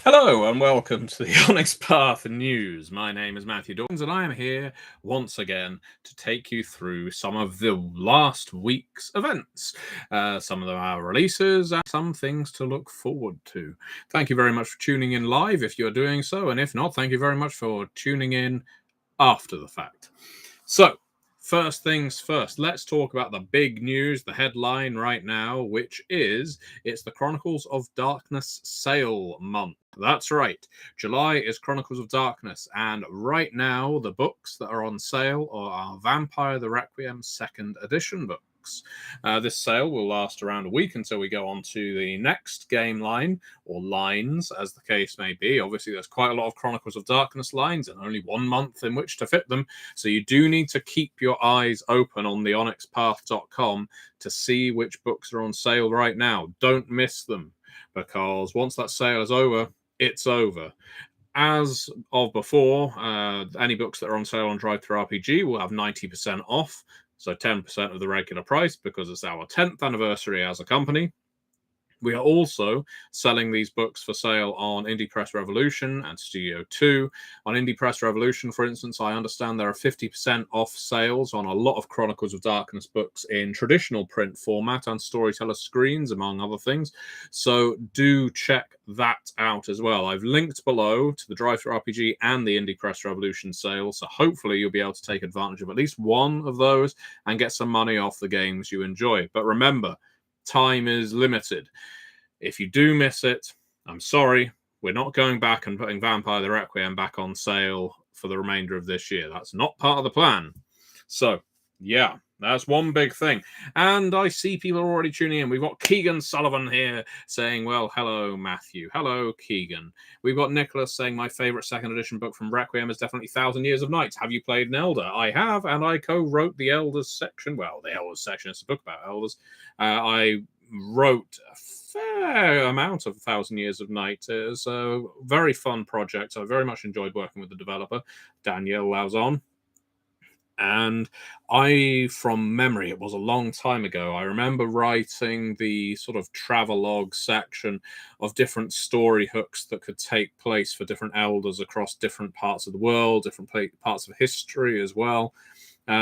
Hello and welcome to the Onyx Path News. My name is Matthew Dawkins and I am here once again to take you through some of the last week's events. Some of them are releases and some things to look forward to. Thank you very much for tuning in live if you're doing so, and if not, thank you very much for tuning in after the fact. So, first things first, let's talk about the big news, the headline right now, which is it's the Chronicles of Darkness sale month. That's right. July is Chronicles of Darkness, and right now the books that are on sale are Vampire the Requiem 2nd edition books. This sale will last around a week until we go on to the next game line, or lines, as the case may be. Obviously, there's quite a lot of Chronicles of Darkness lines and only 1 month in which to fit them. So you do need to keep your eyes open on the onyxpath.com to see which books are on sale right now. Don't miss them, because once that sale is over, it's over. As of before, any books that are on sale on Drive-Thru RPG will have 90% off, so 10% of the regular price, because it's our 10th anniversary as a company. We are also selling these books for sale on Indie Press Revolution and Studio 2. On Indie Press Revolution, for instance, I understand there are 50% off sales on a lot of Chronicles of Darkness books in traditional print format and storyteller screens, among other things. So do check that out as well. I've linked below to the Drive-Thru RPG and the Indie Press Revolution sale, so hopefully you'll be able to take advantage of at least one of those and get some money off the games you enjoy. But remember, time is limited. If you do miss it, I'm sorry. We're not going back and putting Vampire the Requiem back on sale for the remainder of this year. That's not part of the plan. So, yeah, that's one big thing. And I see people are already tuning in. We've got Keegan Sullivan here saying, well, hello, Matthew. Hello, Keegan. We've got Nicholas saying, my favorite 2nd edition book from Requiem is definitely 1,000 Years of Night. Have you played an Elder? I have, and I co-wrote the Elders section. Well, the Elders section is a book about Elders. I wrote a fair amount of 1,000 Years of Night. It's a very fun project. I very much enjoyed working with the developer, Daniel Lauzon. And from memory, it was a long time ago, I remember writing the sort of travelogue section of different story hooks that could take place for different elders across different parts of the world, different parts of history as well.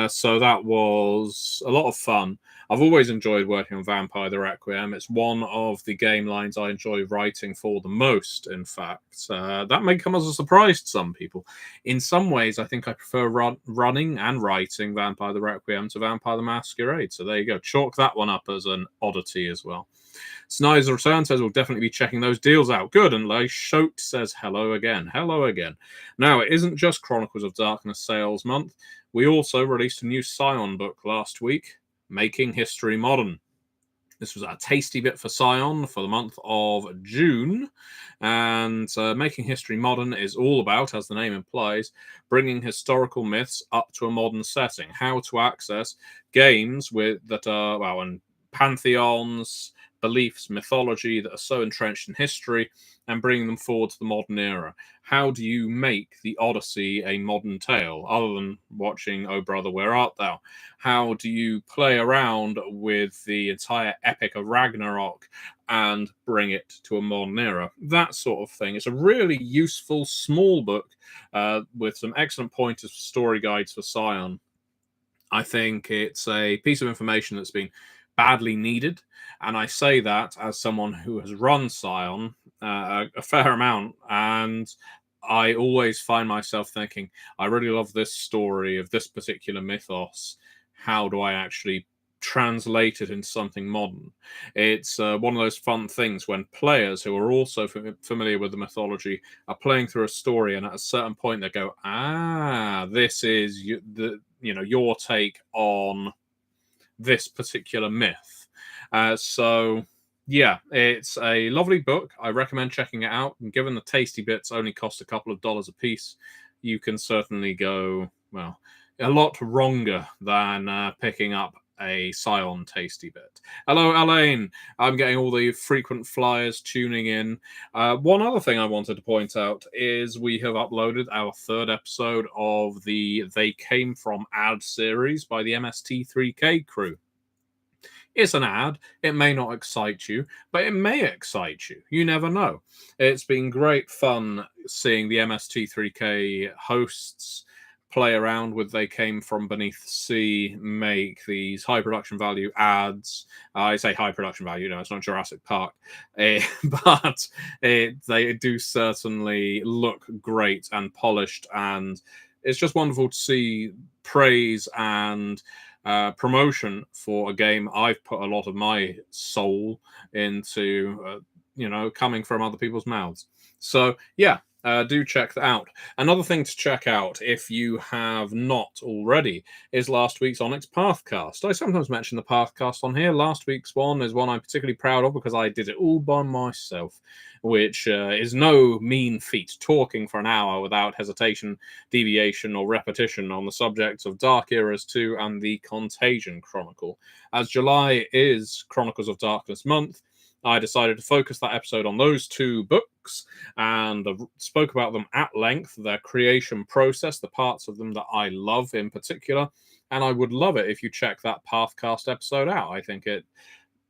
So that was a lot of fun. I've always enjoyed working on Vampire the Requiem. It's one of the game lines I enjoy writing for the most, in fact. That may come as a surprise to some people. In some ways, I think I prefer running and writing Vampire the Requiem to Vampire the Masquerade. So there you go. Chalk that one up as an oddity as well. Snyder's Return says we'll definitely be checking those deals out. Good. And Le Shote says hello again. Hello again. Now, it isn't just Chronicles of Darkness sales month. We also released a new Scion book last week, Making History Modern. This was a tasty bit for Scion for the month of June. And Making History Modern is all about, as the name implies, bringing historical myths up to a modern setting. How to access games that are, well, and pantheons, beliefs, mythology that are so entrenched in history, and bringing them forward to the modern era. How do you make the Odyssey a modern tale, other than watching Oh Brother, Where Art Thou? How do you play around with the entire epic of Ragnarok and bring it to a modern era? That sort of thing. It's a really useful, small book with some excellent pointers for story guides for Scion. I think it's a piece of information that's been badly needed, and I say that as someone who has run Scion a fair amount, and I always find myself thinking, I really love this story of this particular mythos. How do I actually translate it into something modern? It's one of those fun things when players who are also familiar with the mythology are playing through a story, and at a certain point they go, this is your take on this particular myth. So yeah, it's a lovely book. I recommend checking it out. And given the tasty bits only cost a couple of dollars a piece, you can certainly go, well, a lot wronger than picking up a Scion tasty bit. Hello, Elaine. I'm getting all the frequent flyers tuning in. One other thing I wanted to point out is we have uploaded our 3rd episode of the They Came From ad series by the MST3K crew. It's an ad. It may not excite you, but it may excite you. You never know. It's been great fun seeing the MST3K hosts play around with They Came From Beneath the Sea, make these high production value ads. I say high production value, it's not Jurassic Park, but they do certainly look great and polished, and it's just wonderful to see praise and promotion for a game I've put a lot of my soul into, coming from other people's mouths. So, yeah, do check that out. Another thing to check out, if you have not already, is last week's Onyx Pathcast. I sometimes mention the Pathcast on here. Last week's one is one I'm particularly proud of because I did it all by myself, which is no mean feat, talking for an hour without hesitation, deviation, or repetition on the subjects of Dark Eras 2 and the Contagion Chronicle. As July is Chronicles of Darkness month, I decided to focus that episode on those two books and spoke about them at length, their creation process, the parts of them that I love in particular. And I would love it if you check that Pathcast episode out. I think it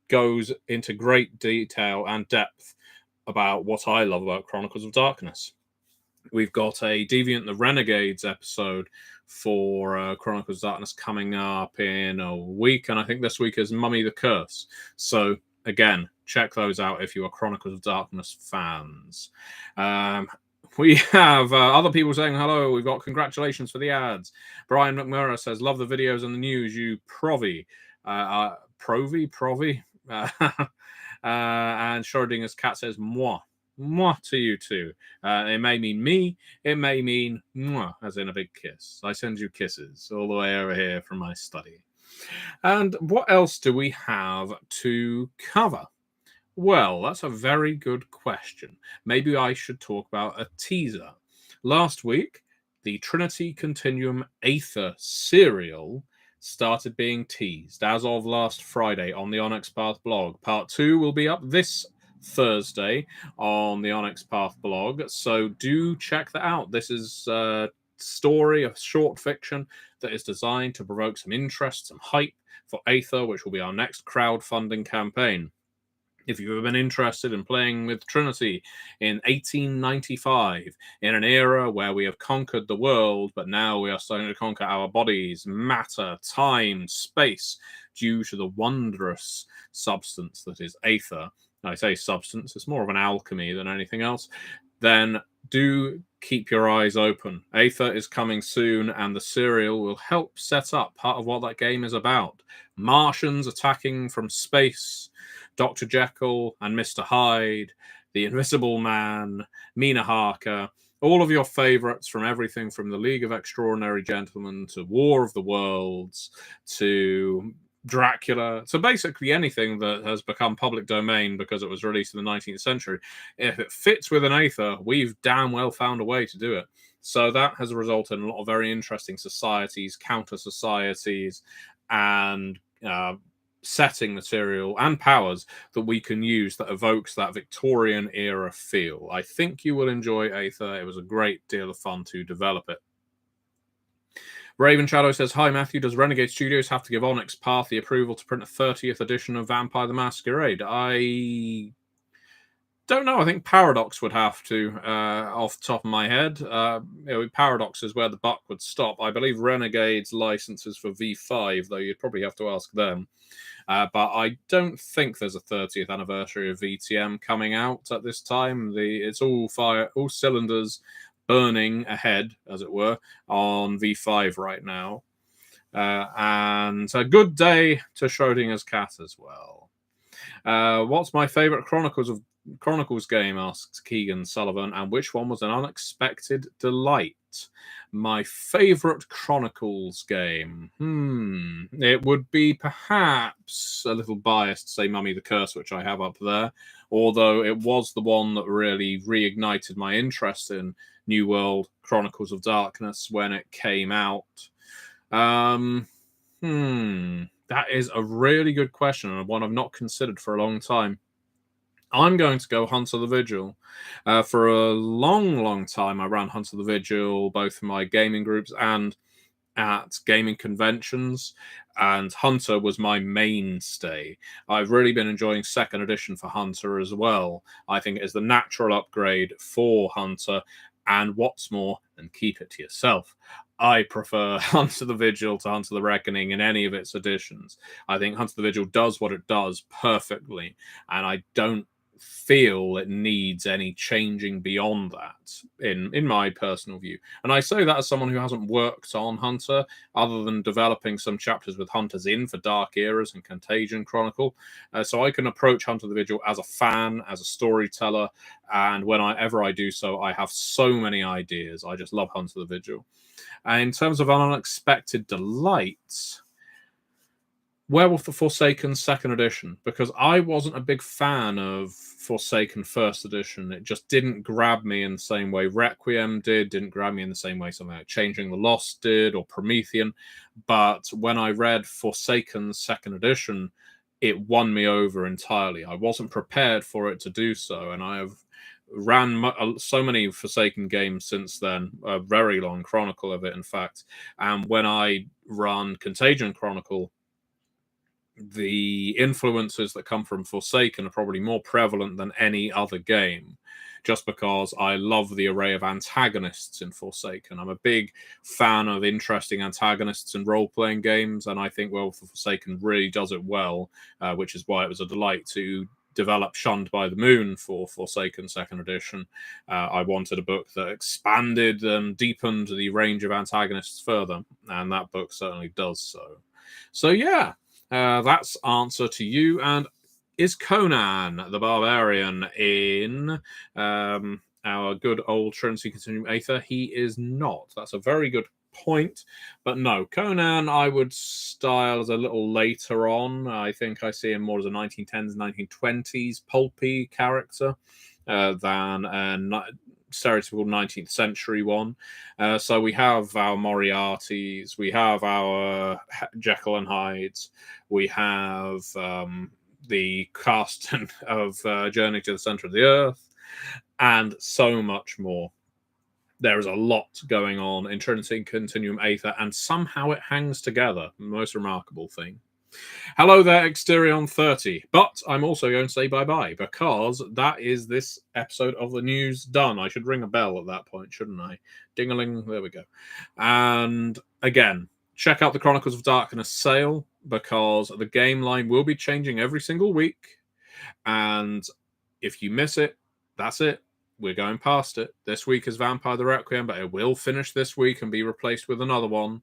goes into great detail and depth about what I love about Chronicles of Darkness. We've got a Deviant the Renegades episode for Chronicles of Darkness coming up in a week, and I think this week is Mummy the Curse. So, again, check those out if you are Chronicles of Darkness fans. We have other people saying hello. We've got congratulations for the ads. Brian McMurray says, love the videos and the news, you Provi. Provi? And Schrodinger's cat says, moi. Moi to you too. It may mean me. It may mean moi, as in a big kiss. I send you kisses all the way over here from my study. And what else do we have to cover? Well, that's a very good question. Maybe I should talk about a teaser. Last week, the Trinity Continuum Aether serial started being teased as of last Friday on the Onyx Path blog. Part 2 will be up this Thursday on the Onyx Path blog, so do check that out. This is a story of short fiction that is designed to provoke some interest, some hype for Aether, which will be our next crowdfunding campaign. If you've ever been interested in playing with Trinity in 1895, in an era where we have conquered the world, but now we are starting to conquer our bodies, matter, time, space, due to the wondrous substance that is Aether. I say substance, it's more of an alchemy than anything else. Then do keep your eyes open. Aether is coming soon, and the serial will help set up part of what that game is about. Martians attacking from space, Dr. Jekyll and Mr. Hyde, the Invisible Man, Mina Harker, all of your favorites, from everything from the League of Extraordinary Gentlemen to War of the Worlds to Dracula, so basically anything that has become public domain because it was released in the 19th century. If it fits with an Aether, we've damn well found a way to do it. So that has resulted in a lot of very interesting societies, counter societies, and setting material and powers that we can use that evokes that Victorian era feel. I think you will enjoy Aether. It was a great deal of fun to develop it. Raven Shadow says, hi Matthew, does Renegade Studios have to give Onyx Path the approval to print a 30th edition of Vampire the Masquerade? I don't know. I think Paradox would have to, off the top of my head. Paradox is where the buck would stop. I believe Renegade's licenses for V5, though you'd probably have to ask them. But I don't think there's a 30th anniversary of VTM coming out at this time. It's all cylinders burning ahead, as it were, on V5 right now. And a good day to Schrodinger's cat as well. What's my favourite Chronicles game, asked Keegan Sullivan, and which one was an unexpected delight? My favourite Chronicles game? It would be perhaps a little biased to say Mummy the Curse, which I have up there, although it was the one that really reignited my interest in New World Chronicles of Darkness when it came out. That is a really good question, and one I've not considered for a long time. I'm going to go Hunt of the Vigil. For a long, long time, I ran Hunt of the Vigil, both for my gaming groups and at gaming conventions, and Hunter was my mainstay. I've really been enjoying second edition for Hunter as well. I think it is the natural upgrade for Hunter, and what's more, and keep it to yourself, I prefer Hunter the Vigil to Hunter the Reckoning in any of its editions. I think Hunter the Vigil does what it does perfectly, and I don't feel it needs any changing beyond that in my personal view. And I say that as someone who hasn't worked on Hunter other than developing some chapters with Hunters in for Dark Eras and Contagion Chronicle. So I can approach Hunter the Vigil as a fan, as a storyteller, and whenever I do so, I have so many ideas. I just love Hunter the Vigil. And in terms of unexpected delights, Werewolf the Forsaken second edition, because I wasn't a big fan of Forsaken first edition. It just didn't grab me in the same way Requiem didn't grab me in the same way something like Changing the Lost did, or Promethean. But when I read Forsaken second edition, it won me over entirely. I wasn't prepared for it to do so, and I have ran so many Forsaken games since then, a very long chronicle of it, in fact. And when I run Contagion Chronicle, the influences that come from Forsaken are probably more prevalent than any other game, just because I love the array of antagonists in Forsaken. I'm a big fan of interesting antagonists in role-playing games, and I think Werewolf of Forsaken really does it well, which is why it was a delight to develop Shunned by the Moon for Forsaken second edition. I wanted a book that expanded and deepened the range of antagonists further, and that book certainly does so. So yeah, that's answer to you. And is Conan the Barbarian in our good old Trinity Continuum Aether? He is not. That's a very good point. But no, Conan I would style as a little later on. I think I see him more as a 1910s, 1920s pulpy character than a stereotypical 19th century one. So we have our Moriartys, we have our Jekyll and Hydes, we have the cast of Journey to the Center of the Earth, and so much more. There is a lot going on in Trinity Continuum Aether, and somehow it hangs together. Most remarkable thing. Hello there, Exterion 30. But I'm also going to say bye-bye, because that is this episode of the news done. I should ring a bell at that point, shouldn't I? Ding-a-ling, there we go. And again, check out the Chronicles of Darkness sale, because the game line will be changing every single week. And if you miss it, that's it. We're going past it. This week is Vampire the Requiem, but it will finish this week and be replaced with another one.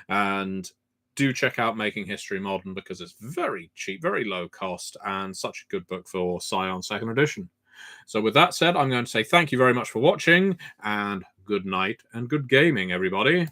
And do check out Making History Modern, because it's very cheap, very low cost, and such a good book for Scion second edition. So with that said, I'm going to say thank you very much for watching, and good night and good gaming, everybody.